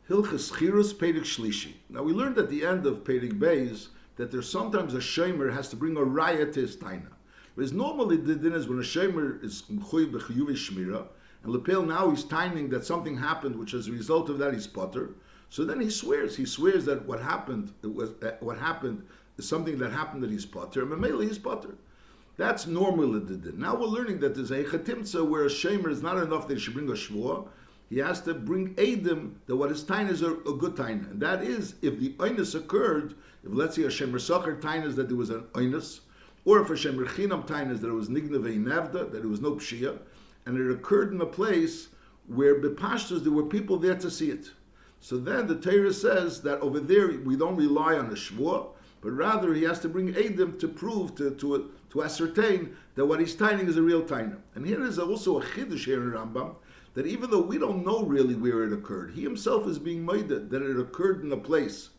Hilchas Schirus Perek Shlishi. Now we learned at the end of Perek Beis that there's sometimes a shomer has to bring a raya to his taina. Whereas normally the din is when a shomer is mchuy b'chiyuvi shmira, and lepel now he's taining that something happened, which as a result of that he's potter. So then he swears that what happened is something that happened that he's potter, and memela he's potter. That's normally the din. Now we're learning that there's a chatimtza where a shomer is not enough that he should bring a shvua. He has to bring edim that what his taina is a good taina, and that is if the oinus occurred. If let's say a shemer sacher taina is that there was an oinus, or if a shemer chinam taina is that it was nigna ve'inavda, that it was no pshia, and it occurred in a place where bepashtas there were people there to see it. So then the Torah says that over there we don't rely on a shvua, but rather he has to bring edim to prove to ascertain that what he's taining is a real taina. And here is also a chiddush here in Rambam, that even though we don't know really where it occurred, he himself is being moided that it occurred in a place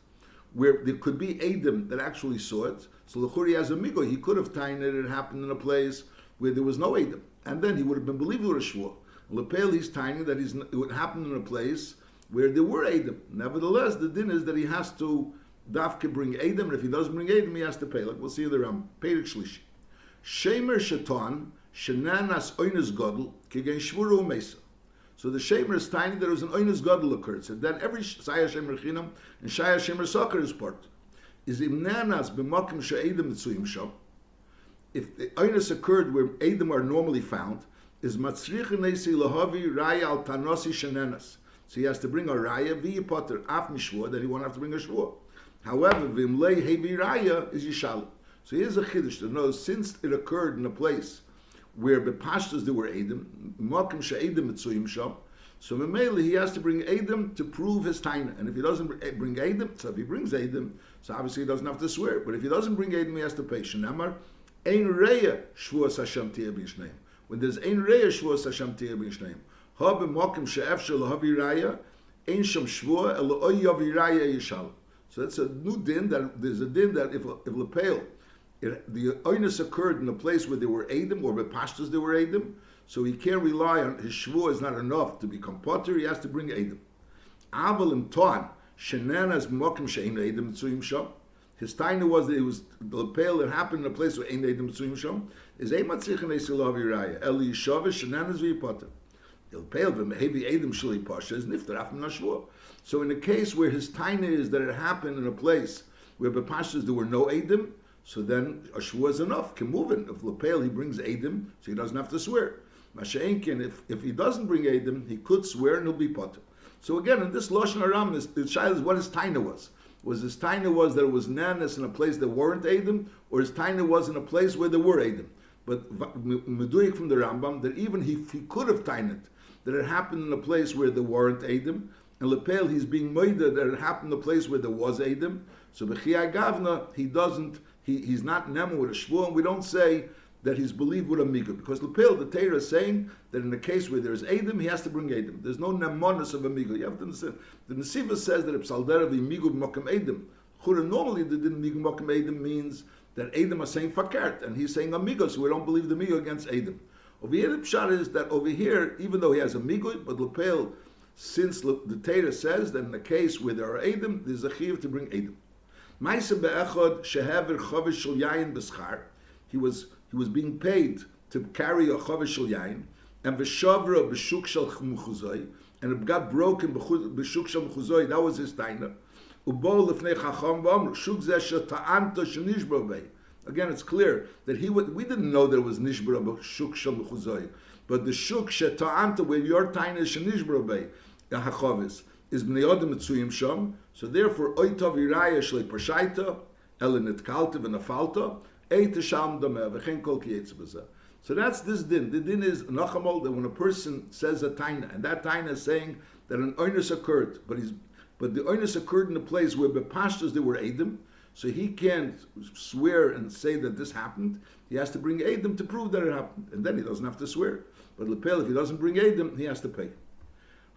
where there could be Adam that actually saw it. So l'churi as a migo, he could have tained it happened in a place where there was no Adam, and then he would have been believed with a shvua. Lepel he's taining that it would happen in a place where there were Adam. Nevertheless, the din is that he has to dafke bring Adam, and if he doesn't bring Adam, he has to pay. Like we'll see there on Perek Shlishi. Shemer Shatan Shenanas Oinus Godel Kegen Shvuru Mesa. So the Shemer is tiny that there was an Oinus Gadol occurred. So then every Shaya Shemer Chinam and Shaya Shemer Soccer is part. Is Imnanas b'makim she'edim mitzuyim sham. If the Oinus occurred where Edim are normally found, is Matzrich Nesi Lahavi Raya al Tanosi Shenanas. So he has to bring a Raya via Potter af mishvua, that he won't have to bring a shvua. However, Vimlei Hevi Raya is Yishalu. So here's a chiddush to know, since it occurred in a place where bepashtas there were Edim, makim she'edim mitzuyim sham, so memeli he has to bring Edim to prove his taina. And if he doesn't bring Edim, so if he brings Edim, so obviously he doesn't have to swear. But if he doesn't bring Edim, he has to pay. Shenamar ein reya shvuas Hashem tiyeh b'yishneim. When there's ein reya shvuas Hashem tiyeh b'yishneim, ha b'makim she'efshel lahavi raya ein sham shvua elo oy yavi raya yishal. So that's a new din. That there's a din that if lepel, the oinus occurred in a place where there were Edim, or bepashtas there were Edim, so he can't rely on his shvua is not enough to become potter. He has to bring Edim. Aval im toan shenanas mokim she'ein Edim mitzuyim sham. His taina was that it was the lepel that happened in a place where ein Edim mitzuyim sham. Is ein matzich neisilav yiraya eli yishavish shenanas v'yipotter. The lepel v'mehevi Edim sheli pasha is niftar after shvua. So in a case where his taina is that it happened in a place where bepashtas there were no Edim, so then a shvua is enough. Can move it. If lepel he brings Edim, so he doesn't have to swear. Masha'enkin, if he doesn't bring Edim, he could swear and he'll be potter. So again, in this Lashon Aram, the child is what his taina was. Was his taina was that it was nanas in a place that weren't Edim, or his taina was in a place where there were Edim. But meduyik from the Rambam that even if he could have tained that it happened in a place where there weren't Edim, and lepel he's being moida that it happened in a place where there was Edim. So b'chiyai gavna he doesn't. He's not nemu with a shvua, and we don't say that he's believed with a migu, because lepil, the Torah is saying that in the case where there's Edim, he has to bring Edim. There's no nemonis of a migu. You have to understand. The Nesiva says that if saldera the migu b'mokem Edim, normally the din migu b'mokem Edim means that Edim are saying fakert, and he's saying a migu, so we don't believe the migu against Edim. Over here, the pshat is that over here, even though he has a migu, but lepil, since the Torah says that in the case where there are Edim, there's a chiv to bring Edim. Ma'aseh be'echad shehaver chavish shel yayin b'schar. He was being paid to carry a chavish shel yayin, and v'shavra b'shuk shel mechuzoi, and it got broken b'shuk shel mechuzoi. That was his taina. Ubo lefnei chacham v'amru shuk zeh sheta'anta shenishbra b'ei. Again, it's clear that we didn't know that it was nishbra b'shuk shel mechuzoi, but the shuk sheta'anta where your taina is shenishbra b'ei hachavis is bnei adam mitzuyim sham. So therefore, oitav iraya shlei parshaita elenit kalta v'nafalta eita sham dameh v'chen kol kiyetz b'zeh. So that's this din. The din is nachamol that when a person says a taina, and that taina is saying that an oinus occurred, but the oinus occurred in a place where bepashtas there were Edim, so he can't swear and say that this happened. He has to bring Edim to prove that it happened, and then he doesn't have to swear. But lepel, if he doesn't bring Edim, he has to pay.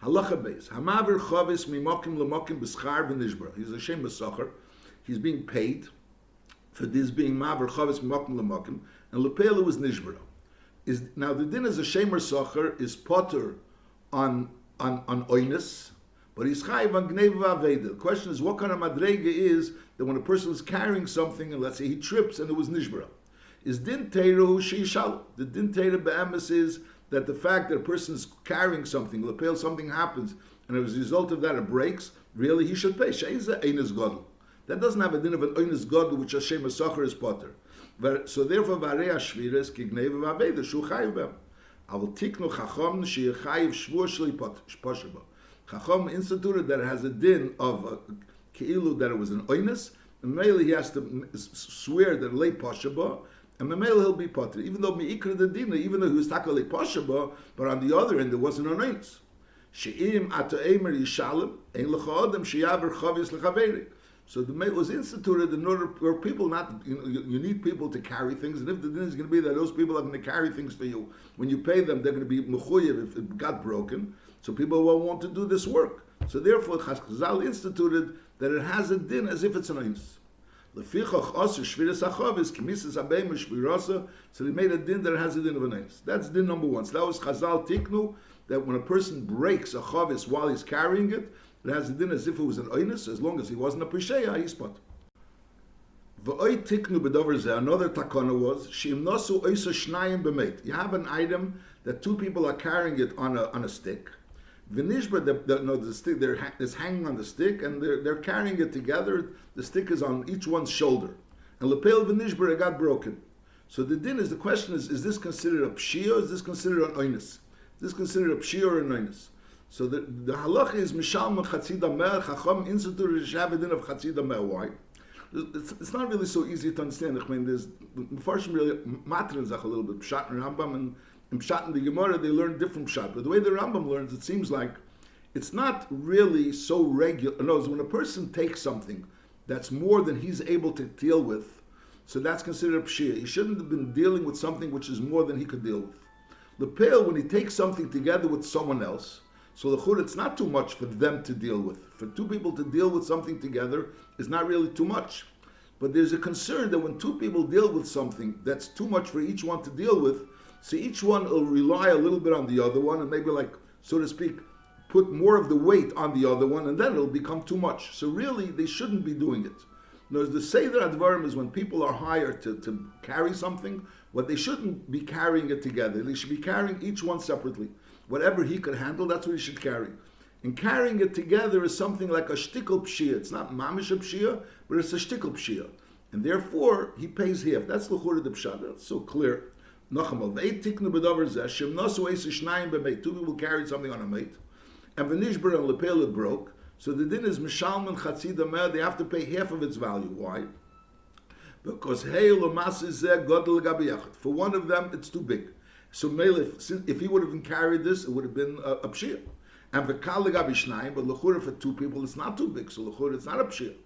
Halacha beis. Hamaver chavis mimokim lemokim b'schar v'nishbra. He's a shem b'socher. He's being paid for this being maver chavis mimokim lemokim, and lepel was nishbra. Now the din as a shemer socher is potter on oinus, But he's chayiv on gneva v'aveda. The question is, what kind of madrega is that when a person is carrying something, and let's say he trips and it was nishbara? Is din teiru sheishal? The din teiru be'emes is that the fact that a person is carrying something, lapel, something happens, and as a result of that it breaks, really he should pay. She'iza einis godel. That doesn't have a din of an einis godel, which Hashem Asacher is potter. So therefore, varei Schirus ki gneva v'aveda shu chayiv be'em. I will tiknu chacham she'chayiv shvur shli posheba. Chacham instituted that it has a din of keilu that it was an oinus, and mainly he has to swear that lay posheba, and Mamela he'll be potter. Even though meikra the dina, even though he was taka lay posheba, but on the other end there wasn't an oinus. She'im ata emer yishalem ein lecha adam she'yaver chavis lechaveri. So the it was instituted in order for people not, you need people to carry things, and if the din is going to be that those people are going to carry things for you, when you pay them, they're going to be mechuyev if it got broken, so people will want to do this work. So therefore, Chazal instituted that it has a din as if it's an eins. Lefichach aser shviras achavis kimisas abeim shvirasa. So they made a din that it has a din of an eins. That's din number one. So that was Chazal tiknu, that when a person breaks a chavis while he's carrying it, it has a din as if it was an oinus, as long as he wasn't a prisheya, he's pot. V'oy tiknu b'dover zeh, another takana was, she'im nosu oisa shnayim b'meit. You have an item that two people are carrying it on a stick. V'nishba, the stick, it's hanging on the stick, and they're carrying it together. The stick is on each one's shoulder. And lepel v'nishba, it got broken. So the din is, the question is this considered a pshia, or is this considered an oinus? Is this considered a pshia or an oinus? So the halacha is mishal chatzida mer. Chacham instituted shavadin of chatzida mer. Why? It's not really so easy to understand. I mean, there's Mepharshim really matrin zach a little bit pshat and Rambam, and in pshat and the Gemara they learn different pshat. But the way the Rambam learns, it seems like it's not really so regular. No, when a person takes something that's more than he's able to deal with, so that's considered a pshia. He shouldn't have been dealing with something which is more than he could deal with. The pale, when he takes something together with someone else, so the chur, it's not too much for them to deal with. For two people to deal with something together is not really too much. But there's a concern that when two people deal with something that's too much for each one to deal with, so each one will rely a little bit on the other one, and maybe, like, so to speak, put more of the weight on the other one, and then it'll become too much. So really, they shouldn't be doing it. Notice the Seder Advarim is when people are hired to carry something, what they shouldn't be carrying it together. They should be carrying each one separately. Whatever he could handle, that's what he should carry. And carrying it together is something like a shtickle pshia. It's not mamish a pshia, but it's a shtickle pshia. And therefore, he pays half. That's the chur of the pshat. That's so clear. Nochamal, ve'et tiknu b'dover zeh, shem nosu eis shnayim b'meit. Two people carried something on a mate. And v'nishber and lepel it broke. So the din is mishalman chatzida mer, they have to pay half of its value. Why? Because hey l'mas zeh godel gabiyachad. For one of them, it's too big. So if he would have been carried this, it would have been a pshia. And v'kal l'gabishnayim, but l'chura for two people, it's not too big, so l'chura it's not a pshia.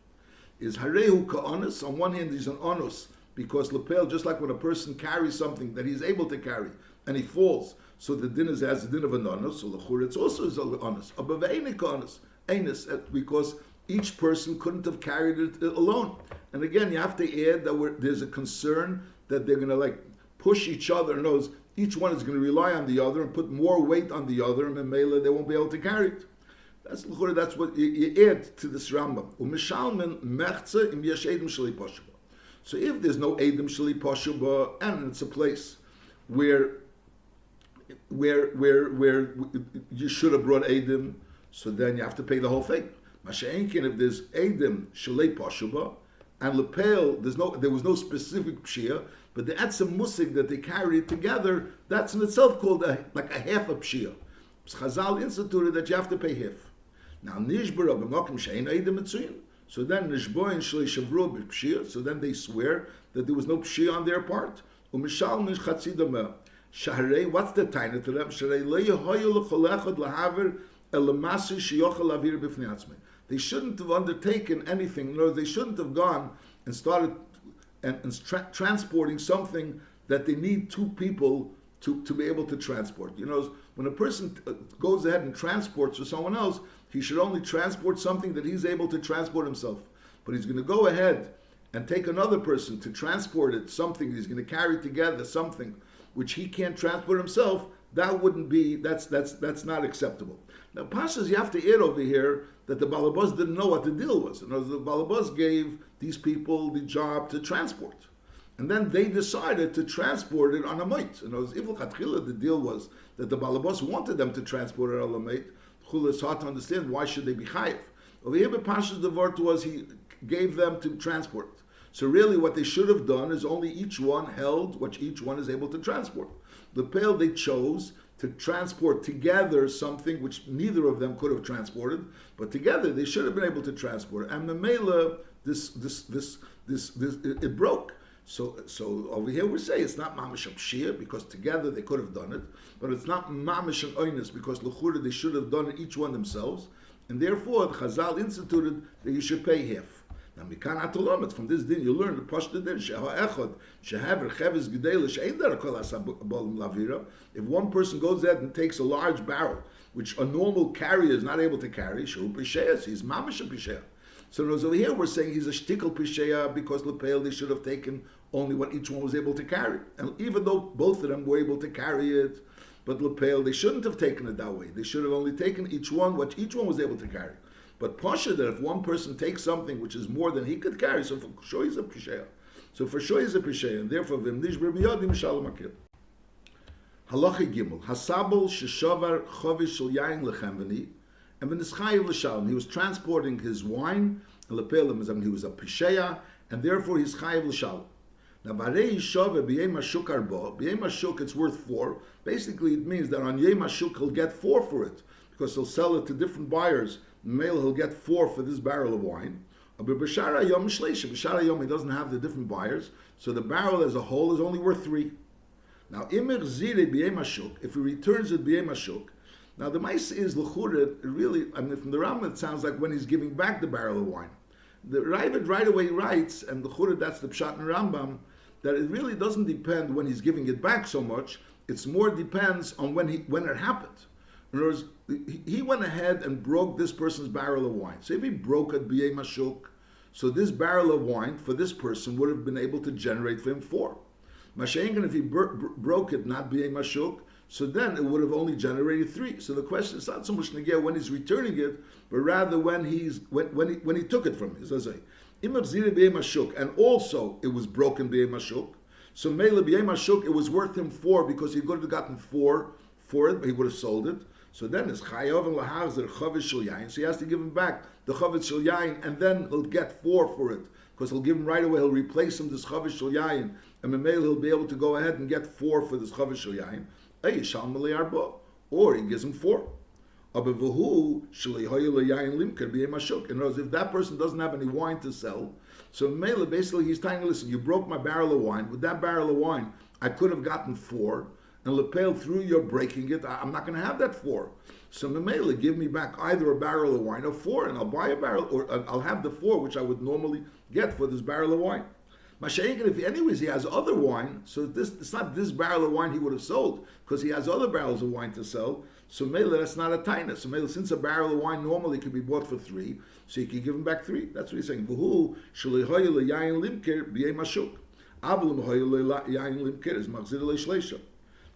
Is harehu ka'onus? On one hand, he's an onus, because lepel, just like when a person carries something that he's able to carry, and he falls, so the din is as the din of an onus, so l'chura it's also is an onus. But ve'enik ka'onus, einus, because each person couldn't have carried it alone. And again, you have to add that there's a concern that they're going to like push each other, and knows each one is going to rely on the other and put more weight on the other, and Mela they won't be able to carry it. That's what you add to this Rambam. So if there's no Edim Shali Poshuba, and it's a place where you should have brought Edim, so then you have to pay the whole thing. Masha'enkin, if there's Edim Shali Poshuba, and Lepel, there was no specific pshia, but the etzem musig that they carried together, that's in itself called like a half a pshia. Chazal instituted that you have to pay half. Now nishbara b'makom she'ein eidim mitzuyin. So then nishboin shlei shavru b'pshia. So then they swear that there was no pshia on their part. Umishal mish chatzida mer. Shahrei, what's the taina to them? Shahrei lo yehoyu l'chol echad lahaver elamasi sheyochel avir b'fnei atzmei. They shouldn't have undertaken anything. No, they shouldn't have gone and started transporting something that they need two people to be able to transport. You know, when a person goes ahead and transports for someone else, he should only transport something that he's able to transport himself. But he's going to go ahead and take another person to transport it, something he's going to carry together, something which he can't transport himself, that wouldn't be, that's not acceptable. Now, Pashas, you have to add over here that the Balabas didn't know what the deal was. In other words, the Balabas gave these people the job to transport. And then they decided to transport it on a mite. In other words, if the deal was that the Balabas wanted them to transport it on a mite, it's hard to understand why should they be chayiv. Over here, Pashas, the word was he gave them to transport it. So really what they should have done is only each one held what each one is able to transport. The pale they chose to transport together something which neither of them could have transported, but together they should have been able to transport. And Memela, it broke. So over here we say it's not mamish pshia because together they could have done it, but it's not mamish and oinus because l'chura they should have done it each one themselves, and therefore the Chazal instituted that you should pay half. Now, from this din you learn the pashta din if one person goes there and takes a large barrel, which a normal carrier is not able to carry, he's mamish a pisheya. So over here we're saying he's a shtickle pisheya because lepel they should have taken only what each one was able to carry, and even though both of them were able to carry it, but lepel they shouldn't have taken it that way. They should have only taken each one what each one was able to carry. But Pasha, that if one person takes something which is more than he could carry, so for sure he's a Pisheya. So for sure he's a Pisheya, and therefore, V'mnish b'rbiyodim shalom akil. Halacha Gimel, Hasabel sheshavar chovish shel yain lechemveni, and v'nischayev l'shalom. He was transporting his wine, and lepelim, he was a Pisheya, and therefore he's chayev l'shalom. Now, Varei Yishove b'yei mashuk arba, b'yei mashuk it's worth 4. Basically, it means that on yei mashuk he'll get 4 for it, because he'll sell it to different buyers. Male, he'll get 4 for this barrel of wine. But B'shara Yom Shleisha, B'shara Yom, he doesn't have the different buyers, so the barrel as a whole is only worth 3. Now, Imir Zire B'yei Mashuk, if he returns it B'yei Mashuk, now the mice is L'chura, really, I mean, from the Rambam it sounds like when he's giving back the barrel of wine. The Ravid right away writes, and L'chura, that's the Pshat in Rambam, that it really doesn't depend when he's giving it back so much, it's more depends on when it happened. In other words, he went ahead and broke this person's barrel of wine. So if he broke it b'yei mashuk, so this barrel of wine for this person would have been able to generate for him 4. Mashengan, if he broke it not b'yei mashuk, so then it would have only generated 3. So the question is not so much negay when he's returning it, but rather when he took it from him. So say, imab zira b'yei mashuk, and also it was broken b'yei mashuk. So mele b'yei mashuk, it was worth him 4 because he could have gotten 4 for it, but he would have sold it. So then it's chayav and lahazir chavis shel yain. So he has to give him back the chavis shel yain, and then he'll get 4 for it because he'll give him right away. He'll replace him this chavis shel yain, and Memel he'll be able to go ahead and get 4 for this chavis shel yain. Or he gives him 4. In other words, if that person doesn't have any wine to sell, so Mele basically he's telling, listen, you broke my barrel of wine. With that barrel of wine, I could have gotten 4. And Lepel, through your breaking it, I'm not going to have that 4. So Memele, give me back either a barrel of wine or 4, and I'll buy a barrel, or I'll have the 4 which I would normally get for this barrel of wine. Masha'ekin, if anyways he has other wine, so it's not this barrel of wine he would have sold, because he has other barrels of wine to sell, so Mele, that's not a taina. So Mele, since a barrel of wine normally could be bought for 3, so you can give him back 3. That's what he's saying. V'hu shelihoy le'yayin limker b'yei mashuk. Avlim hoy le'yayin limker is machzir le'shleisha.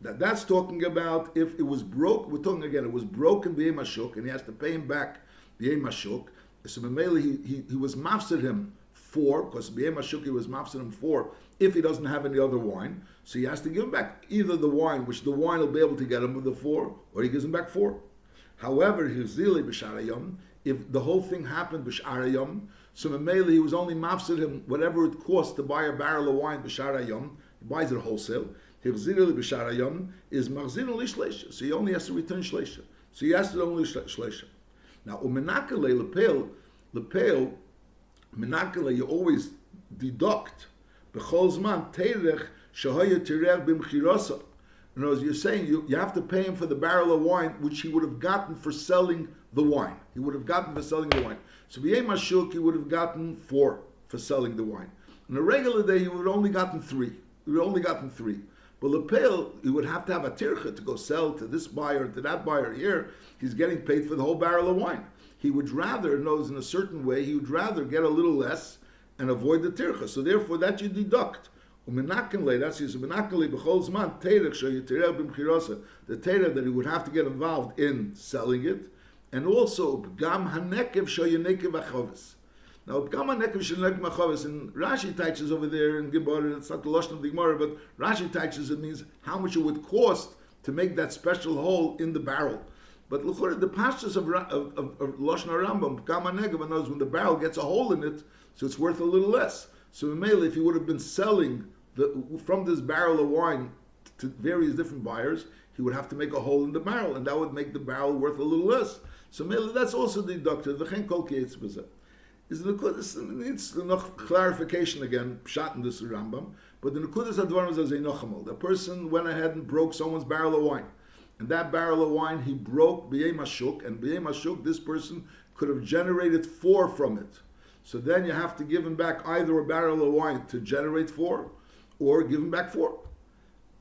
That's talking about if it was broke. We're talking again, it was broken b'yei mashuk, and he has to pay him back b'yei mashuk. So Memele, he was mafsid him 4, because b'yei mashuk he was mafsid him 4 if he doesn't have any other wine. So he has to give him back either the wine, which the wine will be able to get him with the 4, or he gives him back 4. However, hizili b'sharayom, if the whole thing happened b'sharayom, so Memele he was only mafsid him whatever it cost to buy a barrel of wine b'sharayom. He buys it wholesale. Hivzirili b'sharayom is machzir li shleisha, so he only has to return shleisha. So he has to only shleisha. Now umenakale lepel menakale you always deduct b'chol zman terech shahaya terech b'mchirasa. In other words, you're saying you have to pay him for the barrel of wine which he would have gotten for selling the wine. He would have gotten for selling the wine. So b'yei mashuk he would have gotten 4 for selling the wine. On a regular day he would have only gotten 3. But Lepel, he would have to have a tircha to go sell to this buyer, to that buyer. Here, he's getting paid for the whole barrel of wine. He would rather, knows in a certain way, he would rather get a little less and avoid the tircha. So therefore, that you deduct That's his Umenakin b'chol zman teirach sheyitireh b'mchirasa. The teirach that he would have to get involved in selling it, and also gam hanekev sheyinekev achovis. Now gam hanekev sheyinekev achovis, and Rashi teaches over there in Gemara. It's not the lashon of the Gemara, but Rashi teaches it means how much it would cost to make that special hole in the barrel. But look, the pastures of Lashon Rambam, Gam HaNegev, knows when the barrel gets a hole in it, so it's worth a little less. So mainly, if he would have been selling from this barrel of wine to various different buyers, he would have to make a hole in the barrel, and that would make the barrel worth a little less. So mainly, that's also deducted. V'chein kol kietz b'zeh. This needs enough clarification again, pshat in this Rambam, but the Nekudas Advarim is a Nochamal. The person went ahead and broke someone's barrel of wine. And that barrel of wine he broke b'yei mashuk, and b'yei mashuk this person could have generated 4 from it. So then you have to give him back either a barrel of wine to generate 4, or give him back 4.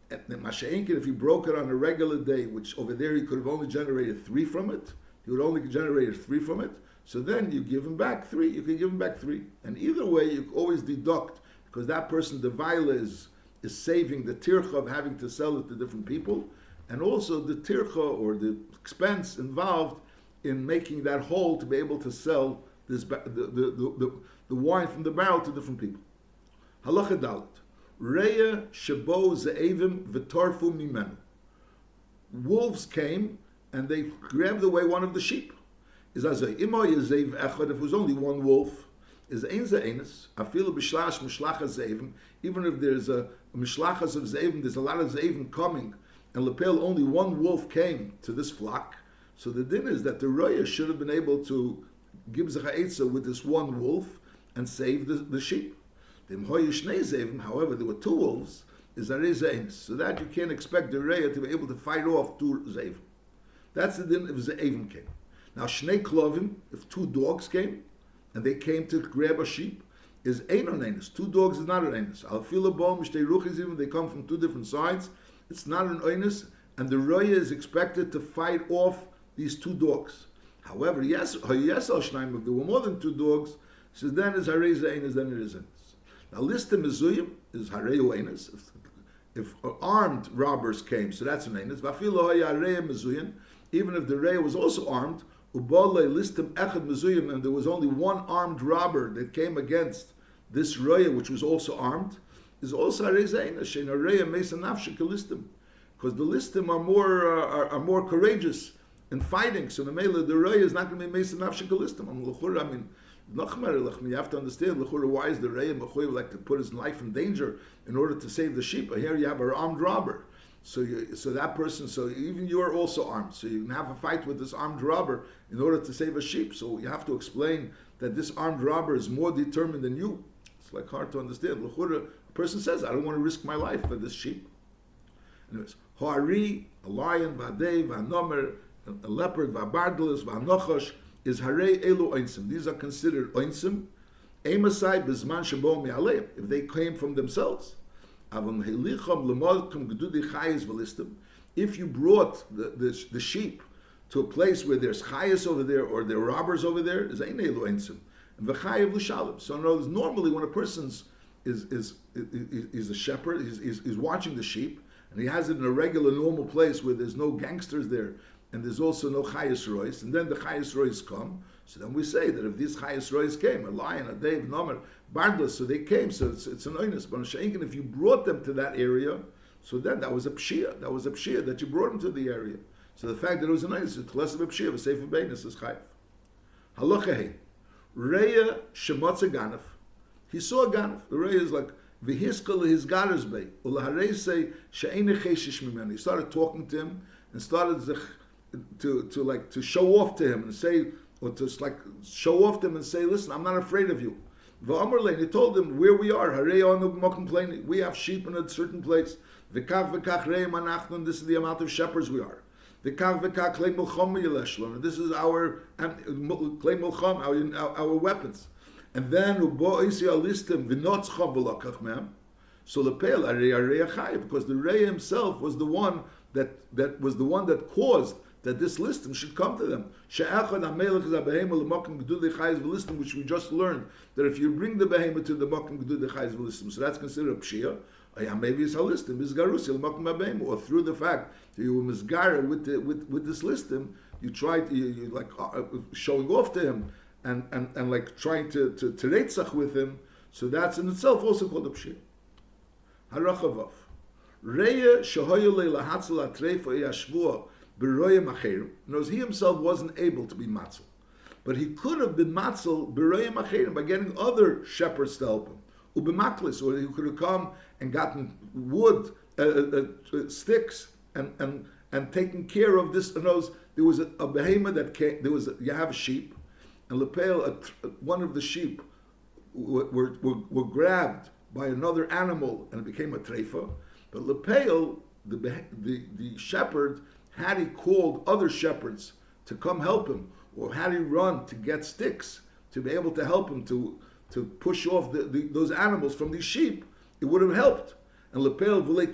And then Masha'inkin, if he broke it on a regular day, which over there he could have only generated 3 from it, he would only generate 3 from it. So then you give him back 3. You can give him back 3, and either way you always deduct, because that person, the vaila, is saving the tircha of having to sell it to different people. And also the tircha, or the expense involved in making that hole to be able to sell this the wine from the barrel to different people. Halacha dalet. Reya shebo ze'evim v'tarfu mimenu. Wolves came and they grabbed away one of the sheep. Is azay imoy ze'ev echad. If it was only one wolf, is ein ze'enes afilu b'shlash mishlachas ze'evim. Even if there's a mishlachas of ze'evim, there's a lot of ze'evim coming. And lepel, only one wolf came to this flock. So the din is that the roya should have been able to give zecha'etza with this one wolf and save the sheep. However, there were 2 wolves, is arei. So that you can't expect the roya to be able to fight off 2 zevim. That's the din if zevim came. Now shnei klovim, if 2 dogs came, and they came to grab a sheep, is ein on eines. 2 dogs is not an eines. Al fila bom shtei ruchis, even they come from 2 different sides. It's not an oinus, and the roya is expected to fight off these 2 dogs. However, yes, if there were more than 2 dogs, so then is harei ze'enes, then it is enes. Now, list mezuyim is harei enes. If armed robbers came, so that's an enes. Vafilo haya harei mezuyim, even if the roya was also armed, ubole listim echad mezuyim, and there was only one armed robber that came against this roya, which was also armed, is also harei ze'enes. Shein harei meisa nafshe kelistim, because the listim are more courageous in fighting. So the mele, the roya is not going to be meisa nafshe kelistim. I mean, you have to understand why is the roya mechuyev like to put his life in danger in order to save the sheep. Here you have an armed robber. So that person, so even you are also armed. So you can have a fight with this armed robber in order to save a sheep. So you have to explain that this armed robber is more determined than you. It's like hard to understand. A person says, I don't want to risk my life for this sheep. Anyways, Ho'ari, a lion, V'adei, V'anomer, a leopard, V'abardalus, V'anochosh, is Harei Elu Oinsim. These are considered Oinsim. Emasai Bizman Shabo Mi'aleim, if they came from themselves. Avam Helicham Lemodkum Gedudi Chayes V'listim. If you brought the sheep to a place where there's Chayes over there or there are robbers over there, is Ein Elu Oinsim. And V'chayev L'shalim. So in other words, normally when a person's is a shepherd, he's watching the sheep, and he has it in a regular, normal place where there's no gangsters there, and there's also no chayes rois, and then the chayes rois come. So then we say that if these chayes rois came, a lion, a dave, nomer, bardless, so they came, so it's an oinus. But if you brought them to that area, so then that was a pshia. That was a pshia that you brought them to the area. So the fact that it was an oinus, it's less of a pshia, a sefer beinus is chayv. Halacha hey, reya shemotza ganef. He saw a ganef. The reya is like v'hiskal his garas bay. Ulaharei say she'ene cheshish mimenu. He started talking to him and started to show off to him and say, or to like show off to him and say, listen, I'm not afraid of you. V'amarlein, he told him where we are. Harei anu b'mokum, we have sheep in a certain place. V'kach reim anachnu, this is the amount of shepherds we are. V'kach klei milcham yeleshlon, this is our klei milcham, our weapons. And then ubo isi alistim v'notzcha v'lakach mem. So lepel arei achayv, because the rei himself was the one that caused that this listim should come to them. Which we just learned, that if you bring the behemoth to the makom gedud chayz v'listim, so that's considered a pshia. Maybe it's a listim, it's garus or through the fact that you were misgara with this listim, you tried you like showing off to him and like trying to reitzach with him. So that's in itself also called a pshia. Harachavav. Reya shehoyole lahatzel atreif yashvua b'royim acherim. Knows he himself wasn't able to be matzel, but he could have been matzel b'royim acherim by getting other shepherds to help him. Ubemaklis, or he could have come and gotten wood, sticks, and taken care of this. Knows there was a behemoth that came. You have a sheep, and lepel, one of the sheep were grabbed by another animal, and it became a treifa. But lepel, the shepherd, had he called other shepherds to come help him, or had he run to get sticks to be able to help him to push off those animals from these sheep, it would have helped. And lepel v'lei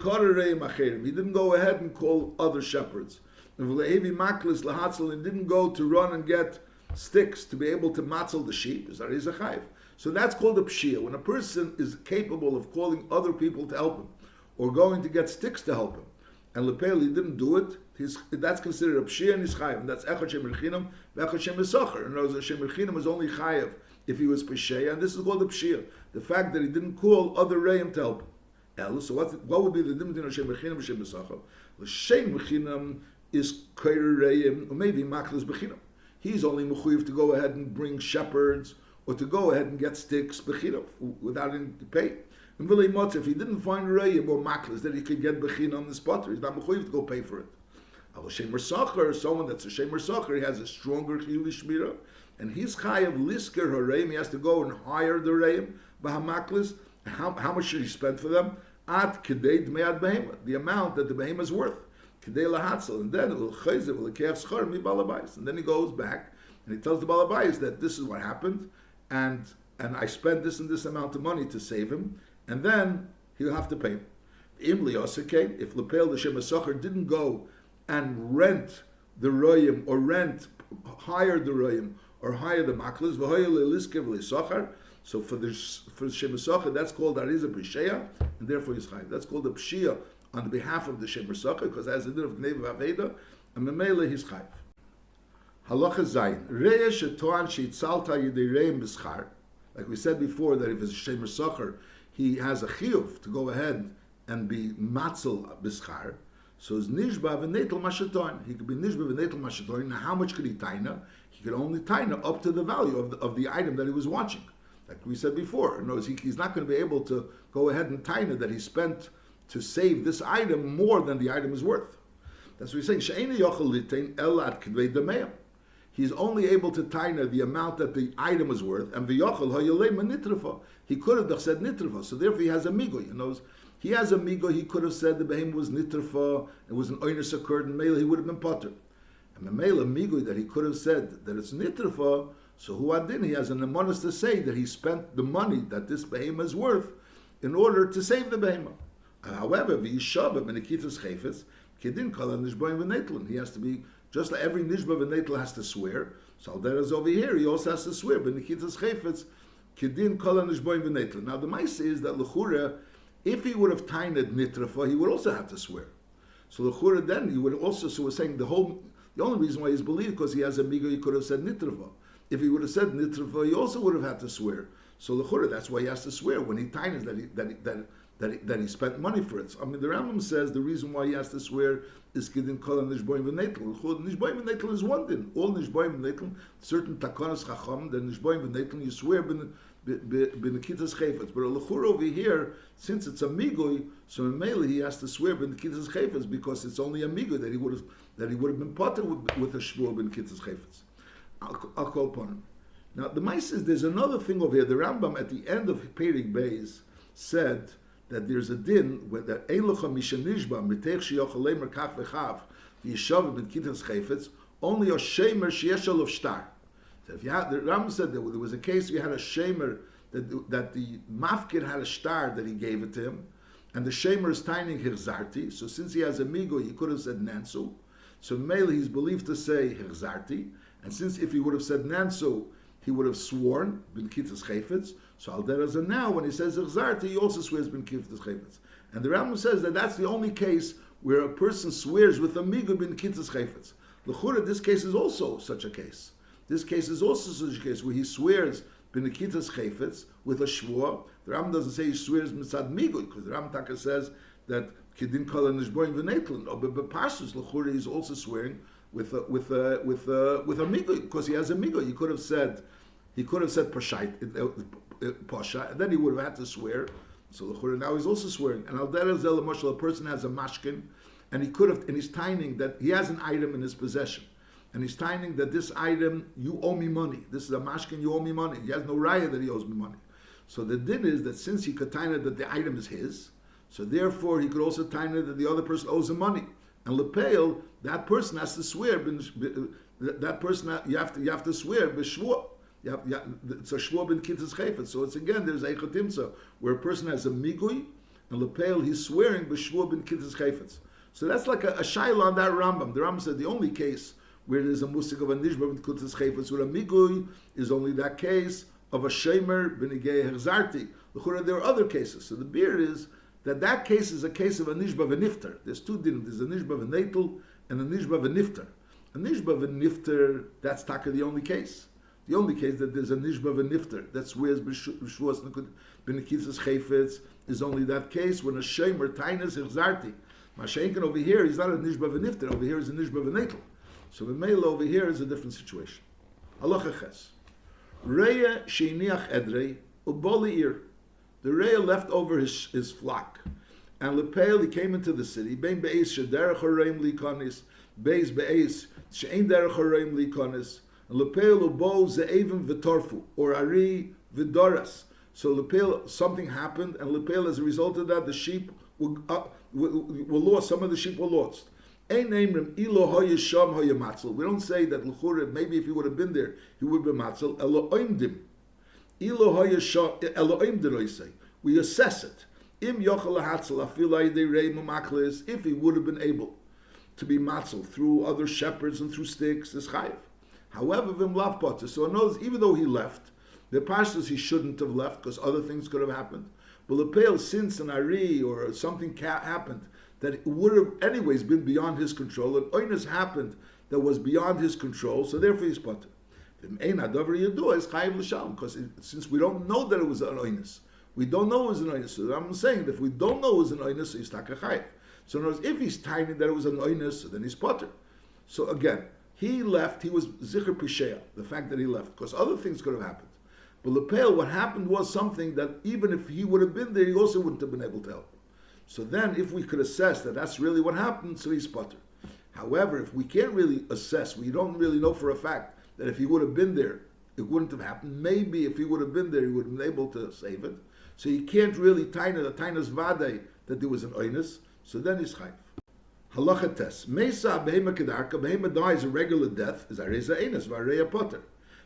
he didn't go ahead and call other shepherds. And v'leihevi maklis lahatzel, and didn't go to run and get sticks to be able to matzel the sheep. Is a chayiv. So that's called a pshia. When a person is capable of calling other people to help him, or going to get sticks to help him, and lepel he didn't do it, that's considered a pshia and he's chayiv. And that's echad shem rechinam, v'echad shem esacher. In other words, shem rechinam is only chayiv if he was pshia, and this is called a pshia. The fact that he didn't call other reim to help him. So what would be the difference between shem rechinam and shem esacher? The shem rechinam is kair reim, or maybe maklis bechinam. He's only mechuyev to go ahead and bring shepherds, or to go ahead and get sticks bechinam without any pay. And if he didn't find reim or maklis that he could get bechinam on the spotter, he's not mechuyev to go pay for it. Shemer Sacher, someone that's a Shemer Sacher, he has a stronger Chiyuv Shmira, and he's chayav lisker hareim. He has to go and hire the reim b'hamaklis. How much should he spend for them? At kedei dmead behema, the amount that the behema is worth. Kedei lahatzel, and then will chayzev will lekeach schar mi balabais, and then he goes back and he tells the balabais that this is what happened, and I spent this and this amount of money to save him, and then he'll have to pay him. Im liyoseke, if lepel the Shemer Sacher didn't go and rent the royim, or hire the royim, or hire the maklis, so for Shemer Sacher, that's called Ariza B'Sheya, and therefore he's chayiv. That's called a pshia on behalf of the Shemer Sacher, because as a din of Gneva Aveda, and Memele he's chayiv. Halacha Zayin, Reya Shetoan Sheitzalta Yidei Reim B'Schar, like we said before, that if it's Shemer Sacher, he has a chiyuv to go ahead and be matzel B'Schar. So it's nishba v'netel mashatoin. He could be nishba v'netel mashatoin. Now, how much could he taina? He could only taina up to the value of the item that he was watching. Like we said before, he's not going to be able to go ahead and taina that he spent to save this item more than the item is worth. That's what he's saying. She'ena yochel litain elat k'dvei dameim. He's only able to taina the amount that the item is worth, and v'yochel ha'yolei nitrafa. He could have said nitrafa, so therefore he has a migo. He has a migo. He could have said the behem was nitrafa. It was an oinus occurred, and mele he would have been potter. And the mele migo that he could have said that it's nitrafa. So who adin? He has an amonis to say that he spent the money that this behem is worth in order to save the behem. However, v'yishav b'nekitas chayfetz kedin kol nishboim v'netlin. He has to be just like every nishba v'netl has to swear. So there is over here. He also has to swear b'nekitas chayfetz kedin kol nishboim v'netlin. Now the ma'ase is that l'chura, if he would have tained nitrafa, he would also have to swear. So l'chura then he would also. So we're saying the only reason why he's believed because he has a migo, he could have said nitrafa. If he would have said nitrafa, he also would have had to swear. So l'chura, that's why he has to swear when he tains that he spent money for it. So, the Rambam says the reason why he has to swear is kedin kol nishboim v'netl. Nishboim v'netl is one din. All nishboim v'netl, certain takonas chacham, then nishboim v'netl, you swear b'nekitas chayfetz. But l'chura over here, since it's a migoy, so in Mele he has to swear b'nekitas chayfetz because it's only a migoy that he would have been potter with a shvur b'nekitas chayfetz. I'll call upon him. Now the mice is there's another thing over here. The Rambam at the end of Perik Beis said that there's a din where that Eilucha Mishanishba Mitech Shiyochel Lemer Kach Vechav V'Yishav b'nekitas chayfetz only a shemer sheyesh of shtar. So if you had, the Rambam said that there was a case you had a shemer that the mafkir had a star that he gave it to him, and the shemer is taining hirzarti. So since he has a migo, he could have said nansu. So Mele, he's believed to say Hechzarti, and since if he would have said Nanso, he would have sworn bin Kittas Chayfetz. So Al Deraza now, when he says Hechzarti, he also swears bin Kittas Chayfetz. And the Rambam says that that's the only case where a person swears with a migu bin Kittas Chayfetz. L'chura, this case is also such a case. This case is also such a case where he swears bin Kittas Chayfetz with a shvur. The Rambam doesn't say he swears mitzad migu, because the Rambam Taka says that Kedin Kol Nishboin v'Neitlin. But Parshas L'chura, he's also swearing with a migu, because he has a migu. He could have said pasha, and then he would have had to swear. So l'chura, now he's also swearing. And al derech zeh l'moshel, a person has a mashkin, and he could have, and he's tining that he has an item in his possession, and he's tining that this item, you owe me money. This is a mashkin, you owe me money. He has no raya that he owes me money. So the din is that since he could tine that the item is his, so therefore he could also tine that the other person owes him money. And lepeil, that person has to swear. That person, you have to swear b'shvur. It's a shvur bin Kittas Chayfetz. So it's again, there's Eichot Timsa, where a person has a migui, and lepeil, he's swearing b'shvur bin Kittas Chayfetz. So that's like a shayla on that Rambam. The Rambam said the only case where there's a musik of a nishba bin Kittas Chayfetz with a migui is only that case of a shemer bin Igei Hechzarti. There are other cases. So the beer is that case is a case of a nishba v'nifter. There's two dinim. There's a nishba v'neitel and a nishba v'nifter. A nishba v'nifter, that's taka the only case. The only case that there's a nishba v'nifter that swears b'shvus b'nikizas chayfetz is only that case when a shemer tainas hechzarti. Mashenkin over here, he's not a nishba v'nifter. Over here is a nishba v'neitel. So the male over here is a different situation. Halacha ches. Reya sheiniach edrei uboli ir. The Reya left over his flock, and lepeil, he came into the city. Bein be'ez shederech hareim likonis, beis be'ez she'ein derech hareim likonis, and lepeil ubo ze'evim v'torfu, or ari v'doras. So lepeil, something happened, and lepeil, as a result of that, the sheep were lost. Some of the sheep were lost. Ein neimrim ilo hoyesham hoyematzel. We don't say that l'chura, maybe if he would have been there, he would be matzel. Elo oimdim. We assess it. If he would have been able to be matzel through other shepherds and through sticks, is chayiv. However, vim lav potter. So in other words, even though he left, the pashtus he shouldn't have left because other things could have happened. But lepel, since an ari or something happened that it would have anyways been beyond his control, and oinus happened that was beyond his control, so therefore he's potter. Because since we don't know that it was an oinus, we don't know it was an oinus. So I'm saying that if we don't know it was an oinus, so he's takachayv. So in other words, if he's tiny that it was an oinus, then he's potter. So again, he left. He was zikr pisheya, the fact that he left, because other things could have happened. But lepel, what happened was something that even if he would have been there, he also wouldn't have been able to help. So then, if we could assess that that's really what happened, so he's potter. However, if we can't really assess, we don't really know for a fact that if he would have been there, it wouldn't have happened. Maybe if he would have been there, he would have been able to save it. So he can't really taina the tainas vade that there was an oinus. So then he's chayv. Halacha tes. Mesa behema kedarka. Behema dies a regular death. Is areza einus vareya potter.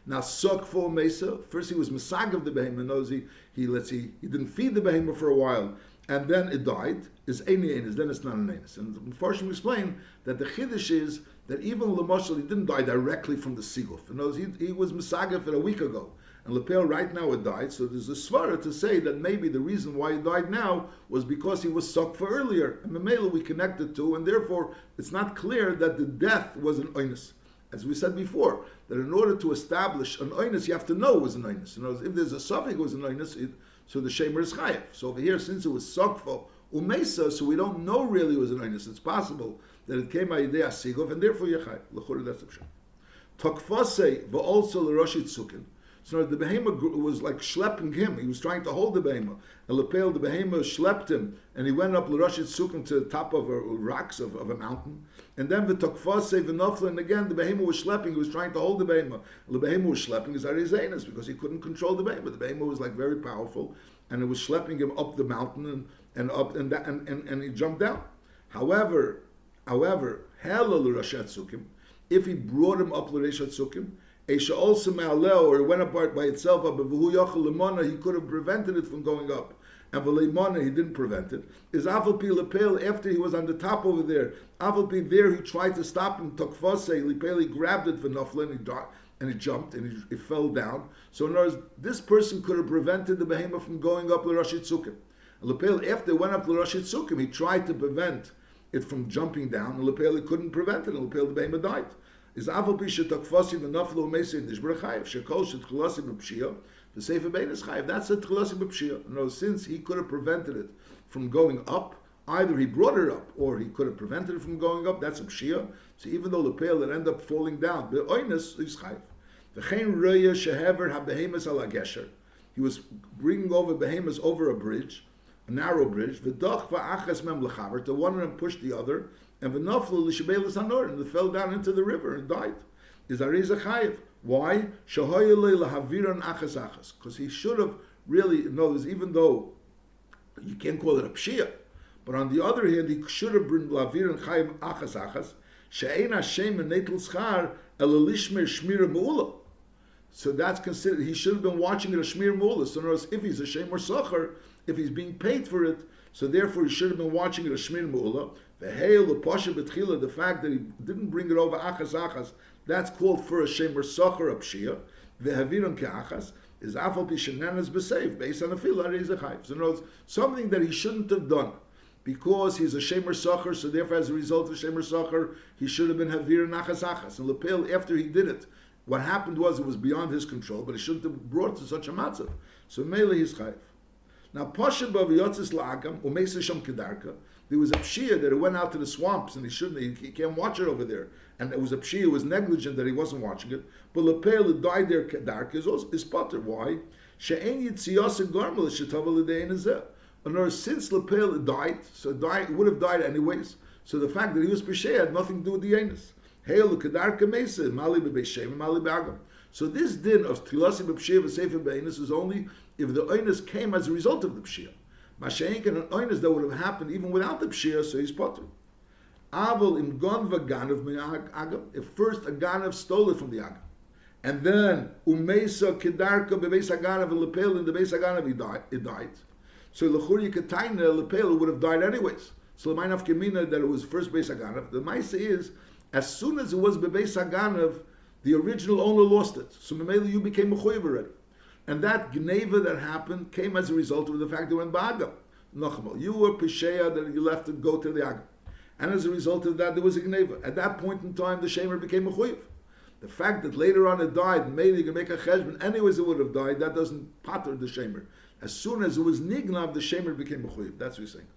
Now sok for mesa. First he was misag of the behema. Knows he didn't feed the behema for a while, and then it died. Is eini einus. Then it's not an einus. And unfortunately, explain that the chiddush is that even Lamoshel, he didn't die directly from the siguf. In other words, he was Misagef a week ago. And Lepel right now it died. So there's a svara to say that maybe the reason why he died now was because he was sucked for earlier. And Memela we connected to, and therefore it's not clear that the death was an oinus. As we said before, that in order to establish an oinus, you have to know it was an oinus. In other words, if there's a suffix it was an oinus, so the shemer is chayev. So over here, since it was sucked for umesa, so we don't know really it was an oinus. It's possible that it came by idea sigov, and therefore yechai. L'chura, that's the pshat. Tokfase v'also l'roshit sukin. So the behema was like schlepping him. He was trying to hold the behema. And lepel, the behema schlepped him, and he went up l'roshit sukin to the top of rocks of a mountain. And then v'tokfase v'nofla, and again the behema was schlepping. He was trying to hold the behema. The behema was schlepping his arizanas because he couldn't control the behema. The behema was like very powerful, and it was schlepping him up the mountain and up and he jumped down. However, halal l'rashat sukim, if he brought him up l'rashat sukim, Esha also ma'aleh, or it went up by itself up, he could have prevented it from going up. and v'leimana, he didn't prevent it, is Aval Pi Lepel, after he was on the top over there, Aval Pi there, he tried to stop him, Tokfase, Lepel, he grabbed it, v'nofla, and he jumped, and he fell down. So in other words, this person could have prevented the behemoth from going up L'Rosh Tzukim. And Lepel, after it went up L'Rosh Tzukim, he tried to prevent it from jumping down, and Lepel, he couldn't prevent it, and Lepel, the behemoth died. Is Aval Pi Shetakfasi v'nofla u'meisei nishbar chayiv, shekol shetchilasi b'pshia, the Sefer Bein is chayiv. That's a tchilasi b'pshia. No, since he could have prevented it from going up, either he brought it up or he could have prevented it from going up. That's a pshia. So even though the pale it ended up falling down, the oinus is chayiv. V'chein reya shehever habehemus ala gesher. He was bringing over behemus over a bridge, a narrow bridge. V'dach v'achas mem lechaver. To one of them pushed the other, and v'noflu l'shebelis hanor, and it fell down into the river and died. Is ariza chayiv. Why? Because he should have really, in other words, even though you can't call it a pshia, but on the other hand, he should have been lavir and chayim achas achas, she'ein Hashem and netel schar elalishmer shmir me'ula. So that's considered, he should have been watching it a shmir me'ula. So in other words, if he's a shem or socher, if he's being paid for it, so therefore he should have been watching it a shmir me'ula. The fact that he didn't bring it over achas achas, that's called for a shemer socher a pshia. Vehaviron keachas is afal pishenanas b'seif based on a filah reizachayv. So in other words, something that he shouldn't have done because he's a shemer socher. So therefore, as a result of shemer socher, he should have been havir nachas achas. And lepel after he did it, what happened was it was beyond his control, but he shouldn't have brought to such a matzav. So mele he's chayv. Now pasha b'aviyotzis la'agam umeisa sham kedarka. There was a pshia that it went out to the swamps and he can't watch it over there. And it was a pshia, it was negligent that he wasn't watching it. But Lepel, who died there, dark, is potter. Why? She'en yitziyas garmel shetavel l'dein azeh. In other words, since Lepel died, so would have died anyways. So the fact that he was pshia had nothing to do with the anus. Hail l'kedarka mesa, mali b'beishem, mali b'agam. So this din of tilasi b'pshia v'sefer b'anus is only if the anus came as a result of the pshia. Mashenk and an oinus that would have happened even without the pshia, so he's potter. Aval im gon v'ganav agam. If first a ganav stole it from the agam, and then umeisa kedarka bebeis aganav and lepel in the beis aganav it died. So lechuri kataina lepel would have died anyways. So the of kemina that it was first beis aganav. The ma'isa is as soon as it was bebeis aganav, the original owner lost it. So memela you became mechuyev already. And that gneva that happened came as a result of the fact that you went ba'agam. Nochmal, you were pisheya that you left to go to the agam. And as a result of that, there was a gneva. At that point in time, the shemer became a chuyev. The fact that later on it died, maybe you can make a cheshbon, anyways it would have died, that doesn't patter the shemer. As soon as it was nignav, the shemer became a chuyev. That's what he's saying.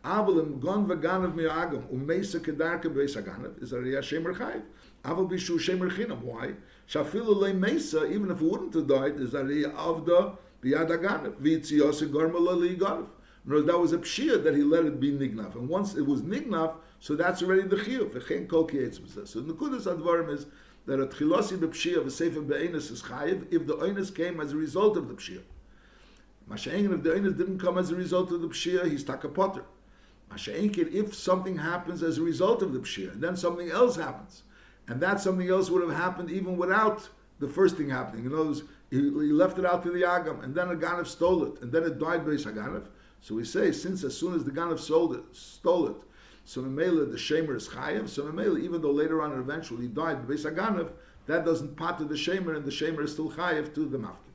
Avalim gon v'ganav mi'agam u'meisa kedarka b'beis haganav is a riyah shemer chayiv. Aval bishu shemer chinam. Why? Shafilu le mesa, even if it wouldn't have died, is a riyah avda b'yad haganav v'yitziyos garma li ganav. No, that was a pshia that he let it be nignav, and once it was nignav, so that's already the chiyuv. V'chein kol kietz b'zeh. So the nekudas advarim is that a tchilasi b'pshia v'sefer be'enes is chayiv if the oines came as a result of the pshia. Masha'enkin, if the oines didn't come as a result of the pshia, he's takapotter. Masha'enkin, if something happens as a result of the pshia, and then something else happens, and that something else would have happened even without the first thing happening. In other words, he left it out to the agam, and then a ganav stole it, and then it died b'eis haganav. So we say, since as soon as the ganav stole it, so memela the shemer is chayav. So memela, even though later on eventually he died b'eis haganav, that doesn't pater the shemer, and the shemer is still chayav to the mafkin.